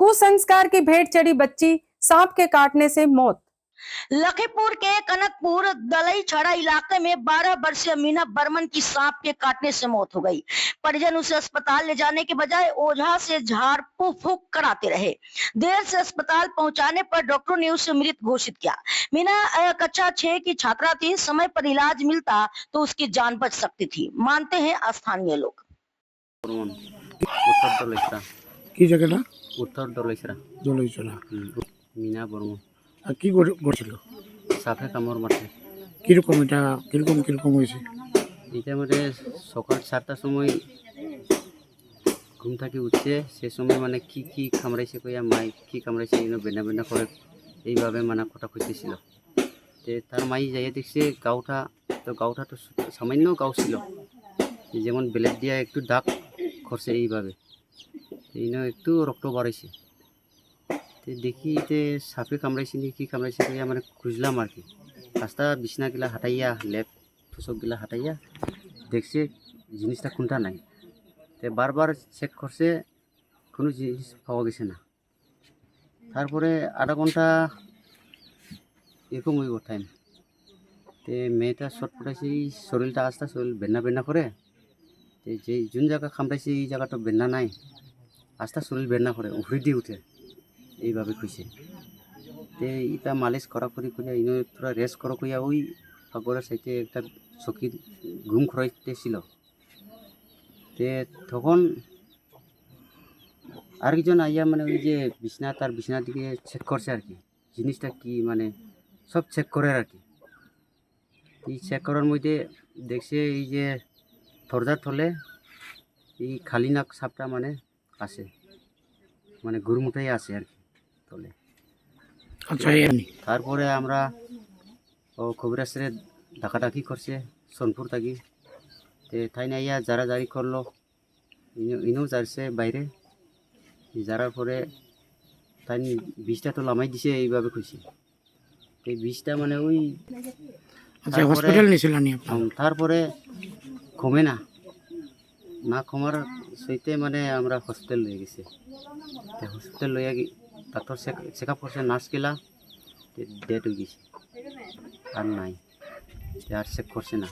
कुसंस्कार की भेंट चढ़ी बच्ची, सांप के काटने से मौत। लखीमपुर के कनकपुर दलई छड़ा इलाके में 12 वर्षीय मीना बर्मन की सांप के काटने से मौत हो गई। परिजन उसे अस्पताल ले जाने के बजाय ओझा से झाड़ फूंक कराते रहे। देर से अस्पताल पहुंचाने पर डॉक्टरों ने उसे मृत घोषित किया। मीना कक्षा 6 की छात्रा थी। समय पर इलाज मिलता तो उसकी जान बच सकती थी, मानते हैं स्थानीय लोग। उत्तर दलेसरा কি জায়গাটা? उत्तर दलेसरा দলইচলা। मीना बर्मन আর কি করছিল? সাপে কামড় মারছে। কিরকম হয়েছে? এটা মানে সকাল 7টার সময় ঘুম থেকে উঠছে, সে সময় মানে কি কামড়াইছে কইয়া মাই কি কামড়াইছে বেনা বেনা করে এইভাবে মানে কথা খুঁজতেছিল। তে তার মাই যাইয়া দেখছে গাউটা তো সামান্য গাউ ছিল, যেমন ব্লেড দিয়া একটু দাগ করছে এইভাবে, একটু রক্ত বাড়াইছে। তো দেখি যে সাপে কামড়াইছে নি কি কামড়াইছে কইয়া মানে খুঁজলাম আর কি। রাস্তা বিছনাগুলা হাঁটাইয়া লেপ ঠোসকগুলা হাঁটাইয়া দেখছে জিনিসটা কোনটা নাই। তো বারবার চেক করছে, কোনো জিনিস পাওয়া গেছে না। তারপরে আধা ঘন্টা এরকম হইব টাইম। তো মেয়েটা শর্ট পড়াইছে, শরীরটা আস্তে শরীর বেন্না করে। তো যে যোন জায়গা কামড়াইছে এই জায়গাটা বেন্না নাই, আস্তে শরীর বেন্না করে উফরি দিয়ে উঠে এইভাবে খুঁজছে। তো এটা মালিশ করা করি পুরা রেস্ট করো কইয়া ওই পাগড়ের সাইডে একটা চকির ঘুম খরাইতেছিল। তে তখন আরেকজন আইয়া মানে ওই যে তার বিছনা দিকে চেক করছে আর কি, জিনিসটা কি মানে সব চেক করে আর কি। এই চেক করার মধ্যে দেখছে এই যে দরজার তলে এই খালি নাক সাপটা মানে আছে, মানে গুরমুটাই আছে আর কি তলে। আচ্ছা, তারপরে আমরা খবর আসছে ডাকাডাকি করছে সোনপুর থাকি। তাই না ইয়া জারি করলো, ইনেও যাচ্ছে বাইরে। যারার পরে তাই বিষটা তো লামাই দিছে এইভাবে খুঁজছে। এই বিষটা মানে ওই হসপিটাল নিয়েছিল তারপরে কমে না কমার সইতে মানে আমরা হসপিটাল লয়ে গেছে। হসপিটাল লইয়া ডাক্তার চেক আপ করছে, নার্স গেলা ডেট হয়ে গেছে, আর নাই, আর চেক করছে না।